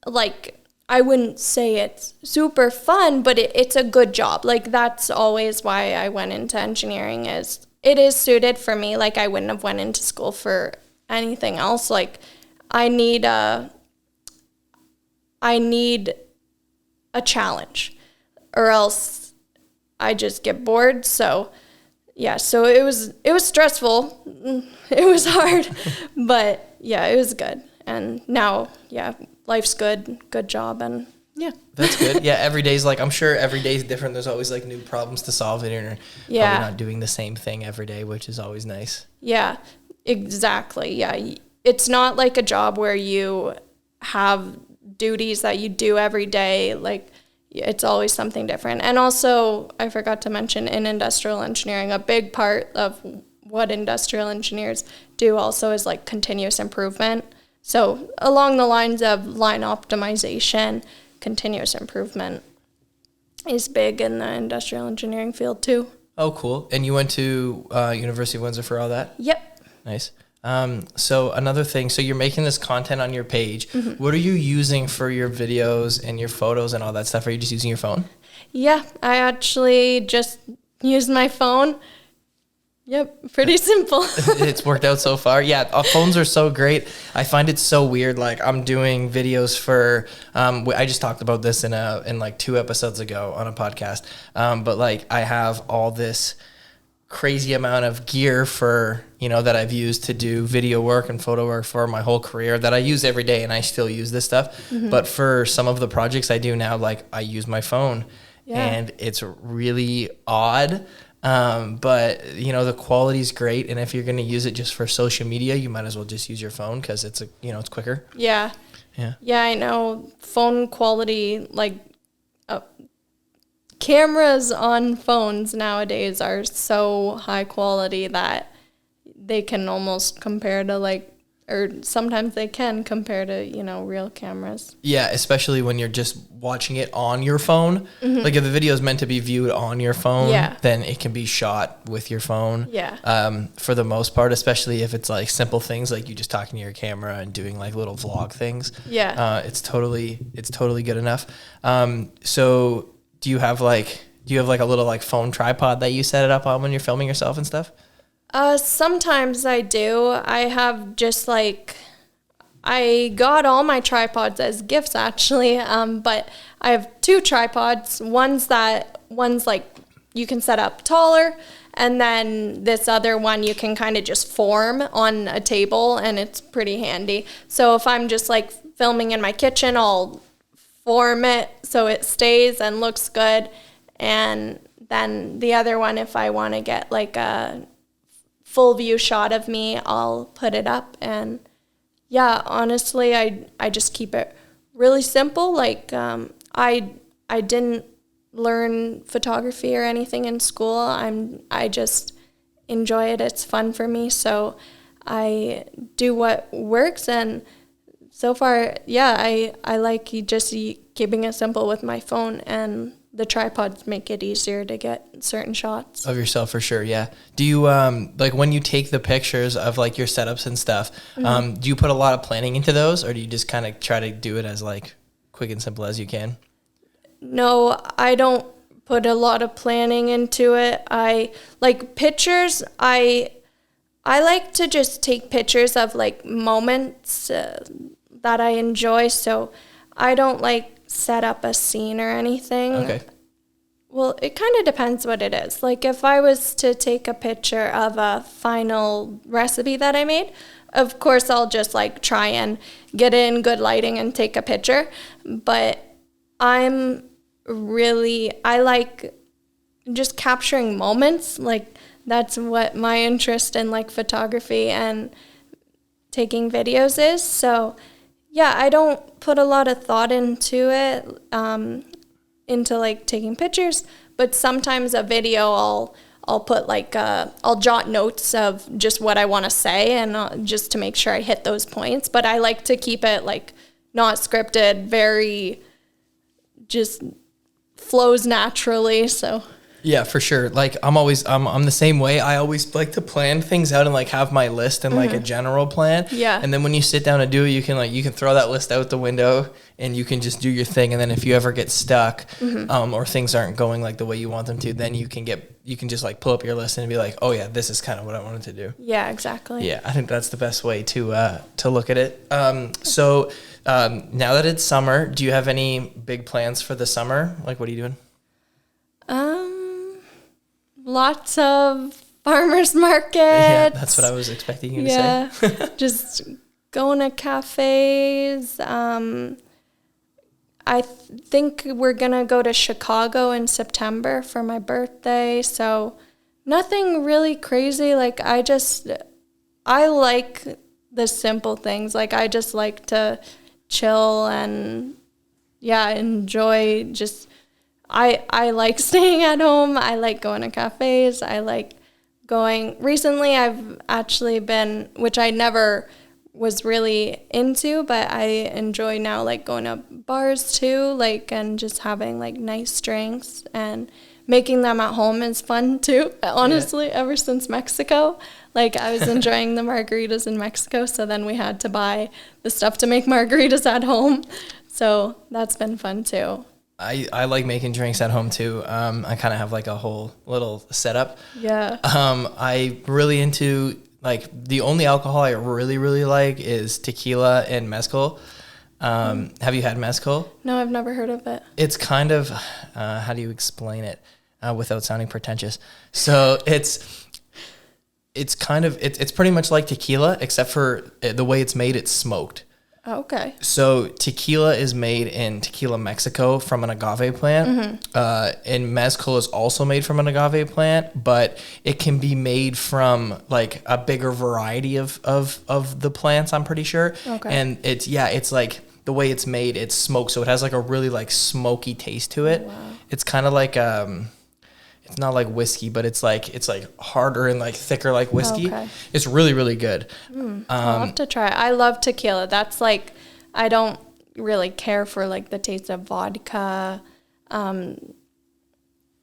B: Like, I wouldn't say it's super fun, but it's a good job. Like, that's always why I went into engineering, is it is suited for me. Like, I wouldn't have went into school for anything else. Like, I need a challenge, or else I just get bored. So yeah, so it was stressful. It was hard, but yeah, it was good. And now, yeah, life's good job, and yeah.
A: That's good. Yeah, every day's like, I'm sure every day's different. There's always like new problems to solve, and you're probably not doing the same thing every day, which is always nice.
B: Yeah, exactly. Yeah, it's not like a job where you have duties that you do every day. Like, it's always something different. And also, I forgot to mention, in industrial engineering, a big part of what industrial engineers do also is like continuous improvement. So along the lines of line optimization, continuous improvement is big in the industrial engineering field too.
A: Oh, cool. And you went to University of Windsor for all that?
B: Yep.
A: Nice. So another thing, so you're making this content on your page. What are you using for your videos and your photos and all that stuff? Are you just using your phone?
B: Yeah, I actually just use my phone. Yep, pretty simple.
A: It's worked out so far. Yeah, phones are so great. I find it so weird. Like I'm doing videos for, I just talked about this in like 2 episodes ago on a podcast. But like I have all this crazy amount of gear for, that I've used to do video work and photo work for my whole career that I use every day, and I still use this stuff. But for some of the projects I do now, like I use my phone, and it's really odd. But the quality is great, and if you're going to use it just for social media, you might as well just use your phone because it's it's quicker.
B: Yeah, I know phone quality, like cameras on phones nowadays are so high quality that they can almost compare to or sometimes they can compare to real cameras. Yeah,
A: especially when you're just watching it on your phone. Like if the video is meant to be viewed on your phone, then it can be shot with your phone. For the most part, especially if it's like simple things like you just talking to your camera and doing like little vlog things. It's totally good enough. So do you have like a little like phone tripod that you set it up on when you're filming yourself and stuff?
B: Sometimes I do. I have just I got all my tripods as gifts actually, but I have 2 tripods. One's like you can set up taller, and then this other one you can kind of just form on a table, and it's pretty handy. So if I'm just like filming in my kitchen, I'll form it so it stays and looks good. And then the other one, if I want to get like a full view shot of me, I'll put it up. And yeah, honestly, I just keep it really simple. Like I didn't learn photography or anything in school. I just enjoy it. It's fun for me. So I do what works, and so far, I like just keeping it simple with my phone, and the tripods make it easier to get certain shots
A: of yourself for sure. Yeah. Do you like when you take the pictures of like your setups and stuff? Do you put a lot of planning into those, or do you just kind of try to do it as like quick and simple as you can?
B: No, I don't put a lot of planning into it. I like pictures. I like to just take pictures of like moments that I enjoy. So I don't like set up a scene or anything.
A: Okay.
B: Well, it kind of depends what it is. Like if I was to take a picture of a final recipe that I made, of course I'll just like try and get in good lighting and take a picture. But I like just capturing moments. Like that's what my interest in like photography and taking videos is. So yeah, I don't put a lot of thought into it, into like taking pictures, but sometimes a video I'll put like, I'll jot notes of just what I want to say, and just to make sure I hit those points. But I like to keep it like not scripted, very just flows naturally. So
A: yeah, for sure. Like I'm the same way. I always like to plan things out and like have my list and like a general plan.
B: Yeah.
A: And then when you sit down to do it, you can throw that list out the window and you can just do your thing. And then if you ever get stuck, or things aren't going like the way you want them to, then you can just like pull up your list and be like, oh yeah, this is kind of what I wanted to do.
B: Yeah, exactly.
A: Yeah, I think that's the best way to look at it. So now that it's summer, do you have any big plans for the summer? Like, what are you doing?
B: Lots of farmers markets.
A: Yeah, that's what I was expecting you to say.
B: Just going to cafes. I think we're going to go to Chicago in September for my birthday. So nothing really crazy. Like I like the simple things. Like I just like to chill and enjoy just I like staying at home. I like going to cafes. I like recently I've actually been, which I never was really into, but I enjoy now like going to bars too, like, and just having like nice drinks, and making them at home is fun too, honestly. Ever since Mexico, like I was enjoying the margaritas in Mexico, so then we had to buy the stuff to make margaritas at home, so that's been fun too.
A: I like making drinks at home too. I kind of have like a whole little setup.
B: Yeah.
A: I really into, like, the only alcohol I really, really like is tequila and mezcal. Have you had mezcal?
B: No, I've never heard of it.
A: It's kind of, how do you explain it without sounding pretentious? So it's pretty much like tequila, except for the way it's made, it's smoked.
B: Oh, okay.
A: So tequila is made in Tequila, Mexico, from an agave plant. And mezcal is also made from an agave plant, but it can be made from like a bigger variety of the plants, I'm pretty sure. Okay. And it's like the way it's made, it's smoked, so it has like a really like smoky taste to it. Wow. It's kind of like it's not like whiskey, but it's like harder and like thicker like whiskey. Okay. It's really, really good.
B: I'll have to try it. I love tequila. That's like, I don't really care for like the taste of vodka.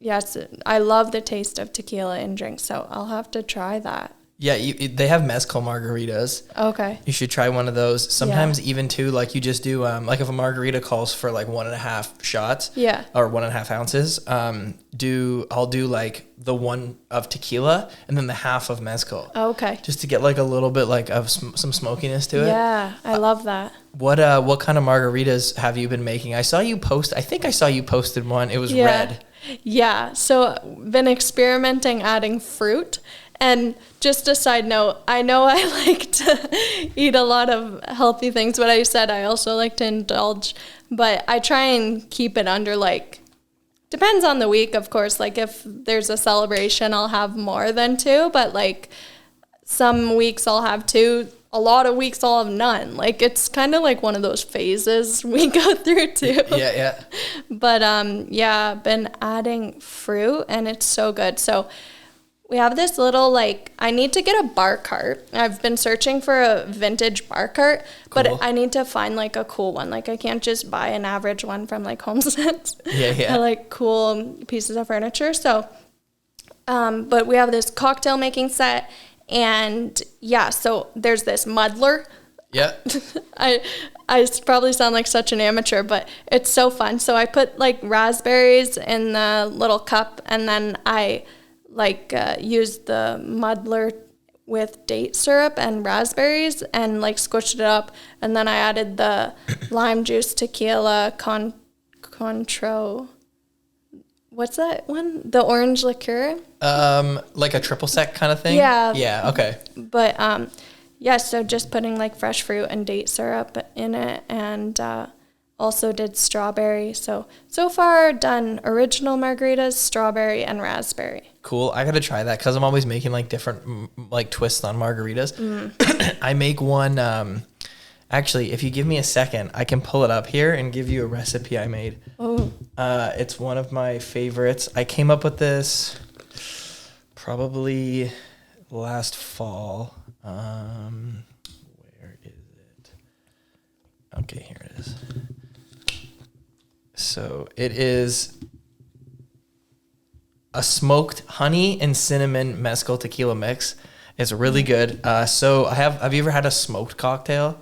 B: Yes, I love the taste of tequila in drinks, so I'll have to try that.
A: Yeah, they have mezcal margaritas. Okay. You should try one of those. Sometimes even too, like you just do, like if a margarita calls for like 1.5 shots. Yeah. Or 1.5 ounces. I'll do like the one of tequila and then the half of mezcal. Okay. Just to get like a little bit like of some smokiness to it.
B: Yeah, I love that.
A: What kind of margaritas have you been making? I saw you post. I think I saw you posted one. It was red.
B: Yeah. So been experimenting adding fruit. And just a side note, I know I like to eat a lot of healthy things, but I said I also like to indulge, but I try and keep it under like, depends on the week, of course. Like if there's a celebration, I'll have more than 2, but like some weeks I'll have 2. A lot of weeks I'll have none. Like it's kind of like one of those phases we go through too. Yeah. But been adding fruit and it's so good. So we have this little, like, I need to get a bar cart. I've been searching for a vintage bar cart, but I need to find, like, a cool one. Like, I can't just buy an average one from, like, HomeSense. Yeah. I like cool pieces of furniture. So, but we have this cocktail making set, and, so there's this muddler. Yeah. I probably sound like such an amateur, but it's so fun. So I put, like, raspberries in the little cup, and then I used the muddler with date syrup and raspberries and like squished it up, and then I added the lime juice, tequila, Contro. What's that one? The orange liqueur.
A: Like a triple sec kind of thing.
B: Yeah.
A: Yeah. Okay.
B: But so just putting like fresh fruit and date syrup in it, and also did strawberry. So far done original margaritas, strawberry, and raspberry.
A: Cool. I got to try that because I'm always making like different like twists on margaritas. I make one. Actually, if you give me a second, I can pull it up here and give you a recipe I made. Oh. It's one of my favorites. I came up with this probably last fall. Where is it? Okay, here it is. So it is a smoked honey and cinnamon mezcal tequila mix. It's really good. So have you ever had a smoked cocktail?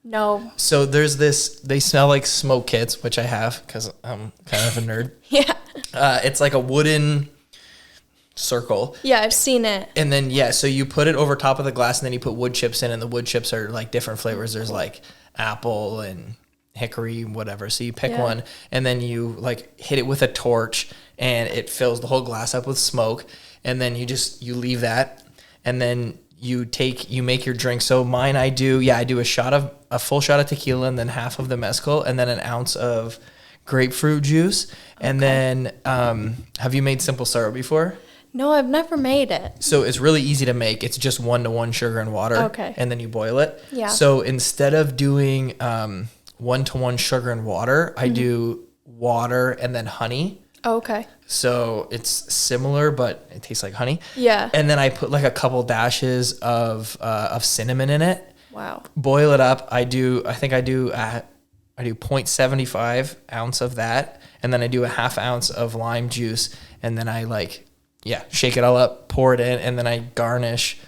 B: No.
A: So there's this, they smell like smoke kits, which I have because I'm kind of a nerd.
B: Yeah.
A: It's like a wooden circle.
B: Yeah, I've seen it.
A: And then, so you put it over top of the glass and then you put wood chips in, and the wood chips are like different flavors. There's like apple and hickory, whatever. So you pick one and then you like hit it with a torch and it fills the whole glass up with smoke. And then you leave that, and then you make your drink. So mine, I do a full shot of tequila and then half of the mezcal and then an ounce of grapefruit juice. Okay. And then, have you made simple syrup before?
B: No, I've never made it.
A: So it's really easy to make. It's just 1-to-1 sugar and water. Okay. And then you boil it. Yeah. So instead of doing 1-to-1 sugar and water, I do water and then honey.
B: Okay.
A: So it's similar, but it tastes like honey.
B: Yeah.
A: And then I put like a couple dashes of cinnamon in it.
B: Wow.
A: Boil it up. I do 0.75 ounce of that. And then I do a half ounce of lime juice. And then I shake it all up, pour it in. And then I garnish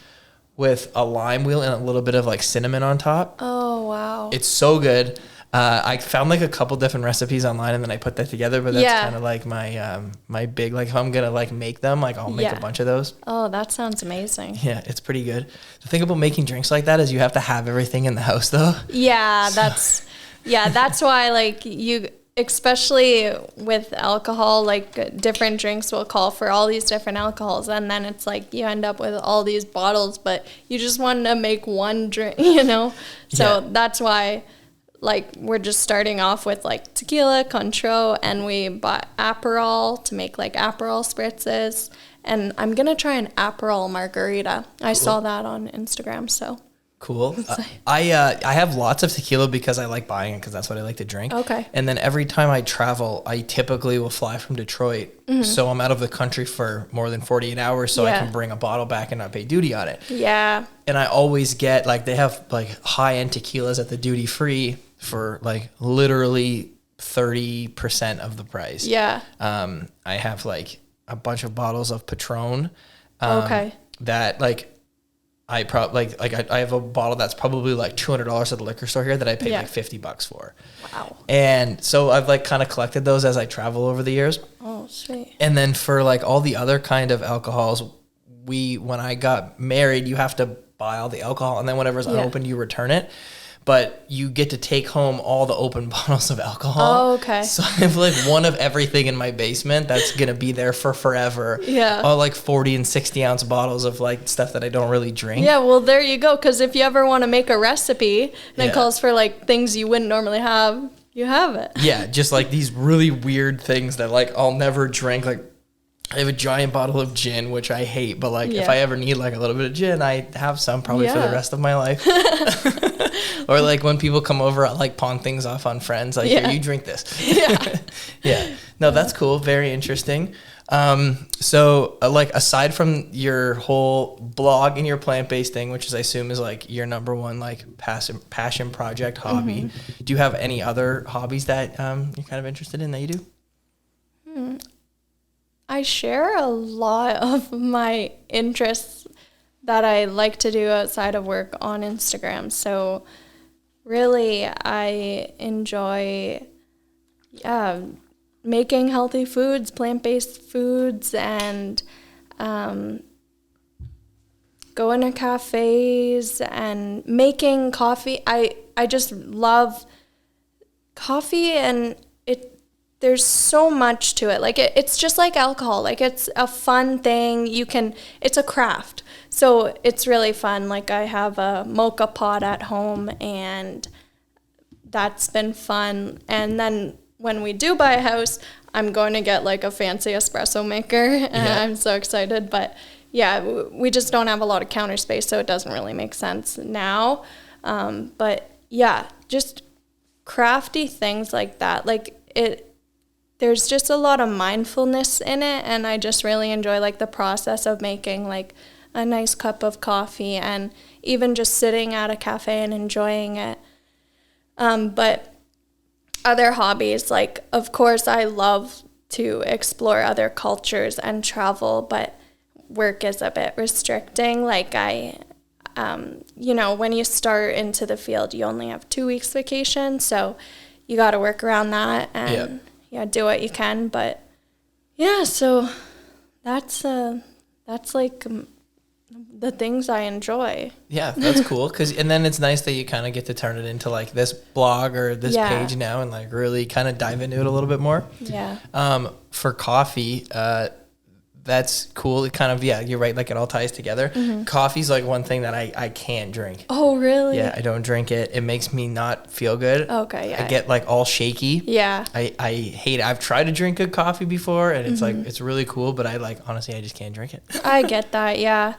A: with a lime wheel and a little bit of like cinnamon on top.
B: Oh, wow.
A: It's so good. I found like a couple different recipes online and then I put that together, but that's kind of like my big, like if I'm going to like make them, like I'll make a bunch of those.
B: Oh, that sounds amazing.
A: Yeah, it's pretty good. The thing about making drinks like that is you have to have everything in the house though.
B: Yeah, that's why like you, especially with alcohol, like different drinks will call for all these different alcohols and then it's like you end up with all these bottles, but you just want to make one drink, So that's why like we're just starting off with like tequila, Cointreau, and we bought Aperol to make like Aperol spritzes. And I'm going to try an Aperol margarita. I saw that on Instagram, so.
A: Cool. I have lots of tequila because I like buying it because that's what I like to drink.
B: Okay.
A: And then every time I travel, I typically will fly from Detroit. So I'm out of the country for more than 48 hours so I can bring a bottle back and not pay duty on it.
B: Yeah.
A: And I always get like, they have like high-end tequilas at the duty free for like literally 30% of the price.
B: Yeah.
A: I have like a bunch of bottles of Patron.
B: Okay.
A: That like I probably I have a bottle that's probably like $200 at the liquor store here that I paid like $50 for.
B: Wow.
A: And so I've like kind of collected those as I travel over the years.
B: Oh, sweet.
A: And then for like all the other kind of alcohols, when I got married, you have to buy all the alcohol and then whatever's unopened, you return it. But you get to take home all the open bottles of alcohol.
B: Oh, okay.
A: So I have like one of everything in my basement that's going to be there for forever.
B: Yeah.
A: All like 40 and 60 ounce bottles of like stuff that I don't really drink.
B: Yeah, well, there you go. Because if you ever want to make a recipe and it calls for like things you wouldn't normally have, you have it.
A: Yeah, just like these really weird things that like I'll never drink. Like I have a giant bottle of gin, which I hate. But like if I ever need like a little bit of gin, I have some probably for the rest of my life. Or like when people come over, I like pawn things off on friends. Like, here, you drink this. Yeah. No, that's cool. Very interesting. So like aside from your whole blog and your plant-based thing, which is I assume is like your number one like passion project hobby, do you have any other hobbies that you're kind of interested in that you do?
B: I share a lot of my interests that I like to do outside of work on Instagram. So really, I enjoy making healthy foods, plant-based foods, and going to cafes and making coffee. I just love coffee, and there's so much to it. Like it's just like alcohol. Like it's a fun thing. It's a craft. So it's really fun. Like I have a mocha pot at home and that's been fun. And then when we do buy a house, I'm going to get like a fancy espresso maker and I'm so excited. But yeah, we just don't have a lot of counter space, so it doesn't really make sense now. But yeah, just crafty things like that. Like there's just a lot of mindfulness in it, and I just really enjoy like the process of making like a nice cup of coffee and even just sitting at a cafe and enjoying it. But other hobbies, like of course I love to explore other cultures and travel, but work is a bit restricting. Like when you start into the field, you only have 2 weeks vacation, so you got to work around that and do what you can. But yeah, so that's like the things I enjoy.
A: Yeah, that's cool. And then it's nice that you kind of get to turn it into like this blog or this page now and like really kind of dive into it a little bit more.
B: Yeah.
A: For coffee, that's cool. It kind of, you're right. Like it all ties together. Mm-hmm. Coffee's like one thing that I can't drink.
B: Oh, really?
A: Yeah, I don't drink it. It makes me not feel good.
B: Okay, yeah.
A: I get like all shaky.
B: Yeah.
A: I hate it. I've tried to drink good coffee before and it's like, it's really cool, but honestly, I just can't drink it.
B: I get that. Yeah.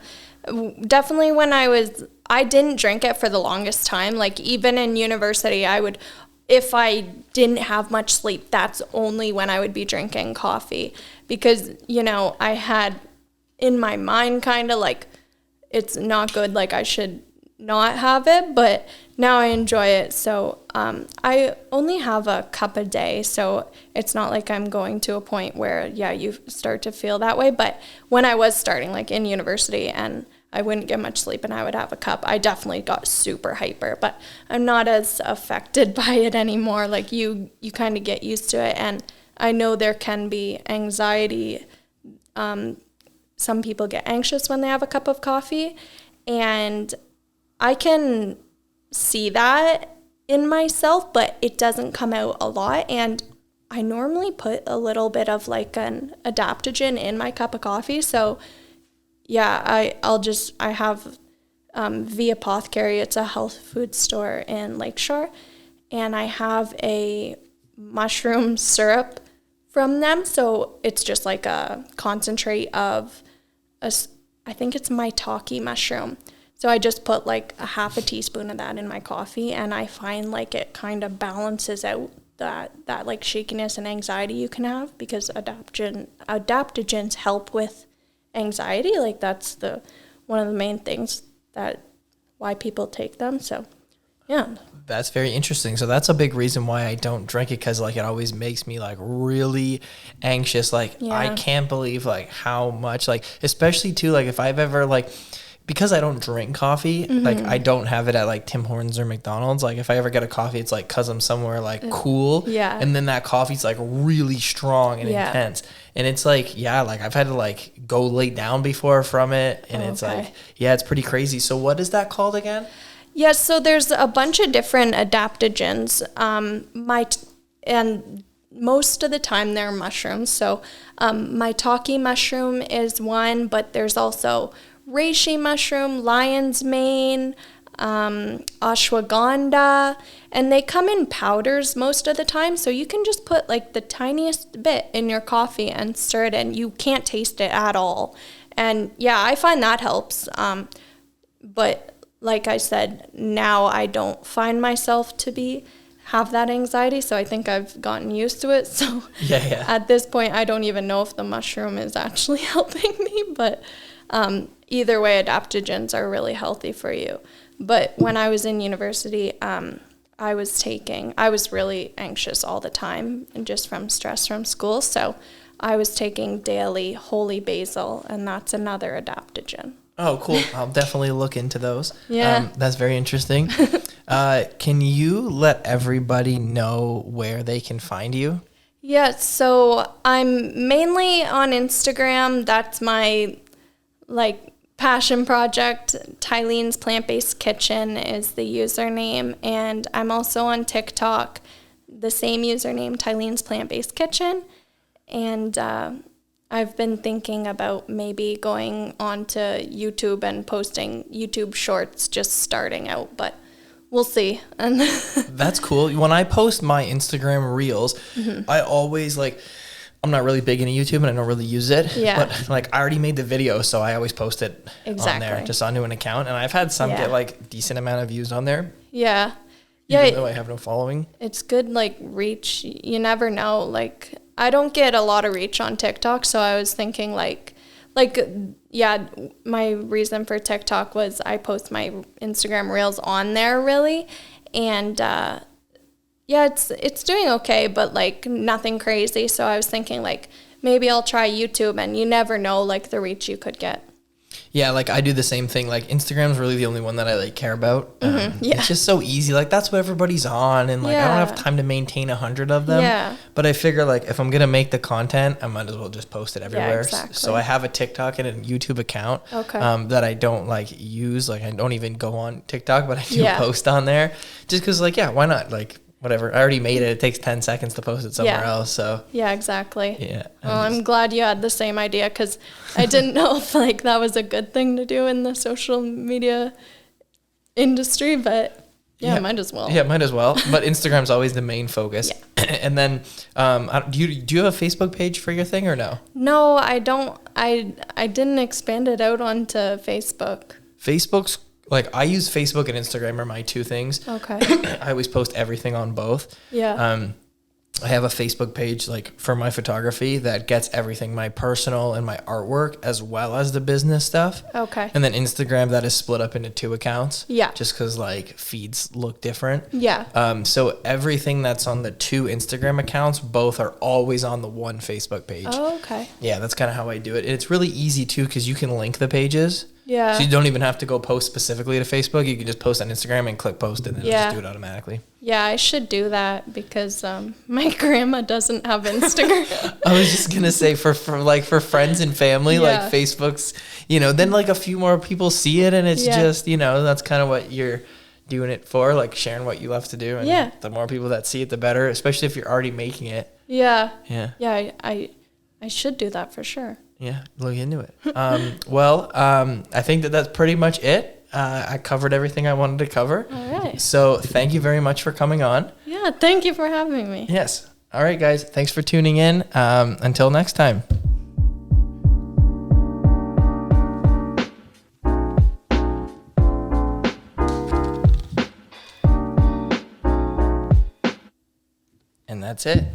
B: Definitely when I didn't drink it for the longest time. Like even in university, I would if I didn't have much sleep, that's only when I would be drinking coffee, because, you know, I had in my mind kind of like, it's not good, like I should not have it, but now I enjoy it. So I only have a cup a day, so it's not like I'm going to a point where, yeah, you start to feel that way. But when I was starting, like in university, and I wouldn't get much sleep and I would have a cup, I definitely got super hyper, but I'm not as affected by it anymore. Like you kind of get used to it. And I know there can be anxiety. Some people get anxious when they have a cup of coffee, and I can see that in myself, but it doesn't come out a lot. And I normally put a little bit of like an adaptogen in my cup of coffee. So yeah, I have V Apothecary. It's a health food store in Lakeshore, and I have a mushroom syrup from them. So it's just like a concentrate of I think it's maitake mushroom. So I just put like a half a teaspoon of that in my coffee, and I find like it kind of balances out that like shakiness and anxiety you can have, because adaptogens help with anxiety. Like that's one of the main things that why people take them. So yeah.
A: That's very interesting. So that's a big reason why I don't drink it, because like it always makes me like really anxious. Like I can't believe like how much, like especially too, like if I've ever like, because I don't drink coffee, like I don't have it at like Tim Hortons or McDonald's. Like if I ever get a coffee, it's like because I'm somewhere like cool. Yeah. And then that coffee's like really strong and intense. And it's like, yeah, like I've had to like go lay down before from it. And it's like, yeah, it's pretty crazy. So what is that called again?
B: Yeah, so there's a bunch of different adaptogens. And most of the time they're mushrooms. So maitake mushroom is one, but there's also reishi mushroom, lion's mane, ashwagandha, and they come in powders most of the time. So you can just put like the tiniest bit in your coffee and stir it in. You can't taste it at all. And yeah, I find that helps. But like I said, now I don't find myself to have that anxiety, so I think I've gotten used to it. So at this point, I don't even know if the mushroom is actually helping me, but either way, adaptogens are really healthy for you. But when I was in university, I was really anxious all the time, and just from stress from school, so I was taking daily holy basil, and that's another adaptogen.
A: Oh, cool. I'll definitely look into those. Yeah. That's very interesting. Can you let everybody know where they can find you?
B: Yeah, so I'm mainly on Instagram. That's my like passion project. Tylene's Plant-Based Kitchen is the username. And I'm also on TikTok, the same username, Tylene's Plant-Based Kitchen. And I've been thinking about maybe going onto YouTube and posting YouTube shorts, just starting out, but we'll see. And
A: that's cool. When I post my Instagram reels, I always like, I'm not really big into YouTube and I don't really use it, but like I already made the video, so I always post it on there, just onto an account. And I've had some get like decent amount of views on there.
B: Yeah.
A: Even though I have no following.
B: It's good, like reach. You never know, like I don't get a lot of reach on TikTok, so I was thinking my reason for TikTok was I post my Instagram reels on there really, and it's doing okay, but like nothing crazy. So I was thinking like maybe I'll try YouTube, and you never know like the reach you could get.
A: Yeah, like I do the same thing. Like Instagram's really the only one that I like care about. It's just so easy. Like that's what everybody's on, and like I don't have time to maintain 100 of them. Yeah. But I figure like if I'm gonna make the content, I might as well just post it everywhere. Yeah, exactly. So I have a TikTok and a YouTube account that I don't like use. Like I don't even go on TikTok, but I do post on there just because like why not? Like whatever. I already made it. It takes 10 seconds to post it somewhere else. So
B: yeah, exactly.
A: Yeah.
B: Well, I'm glad you had the same idea, because I didn't know if like that was a good thing to do in the social media industry, but might as well.
A: Yeah, might as well. But Instagram's always the main focus. And then, do you have a Facebook page for your thing or no?
B: No, I don't. I didn't expand it out onto Facebook.
A: Facebook's like I use Facebook and Instagram are my two things.
B: Okay.
A: I always post everything on both.
B: Yeah.
A: I have a Facebook page like for my photography that gets everything, my personal and my artwork, as well as the business stuff.
B: Okay.
A: And then Instagram that is split up into 2 accounts.
B: Yeah.
A: Just because like feeds look different.
B: Yeah.
A: So everything that's on the 2 Instagram accounts, both are always on the 1 Facebook page.
B: Oh, okay.
A: Yeah, that's kind of how I do it. And it's really easy too because you can link the pages.
B: Yeah.
A: So you don't even have to go post specifically to Facebook. You can just post on Instagram and click post and then it'll just do it automatically.
B: Yeah, I should do that because my grandma doesn't have Instagram.
A: I was just gonna say for friends and family, like Facebook's, then like a few more people see it and it's just, that's kind of what you're doing it for, like sharing what you love to do. And the more people that see it, the better, especially if you're already making it.
B: Yeah.
A: Yeah.
B: Yeah, I should do that for sure.
A: Yeah, look into it. I think that's pretty much it. I covered everything I wanted to cover.
B: All right.
A: So thank you very much for coming on.
B: Yeah, thank you for having me.
A: Yes. All right, guys. Thanks for tuning in. Until next time. And that's it.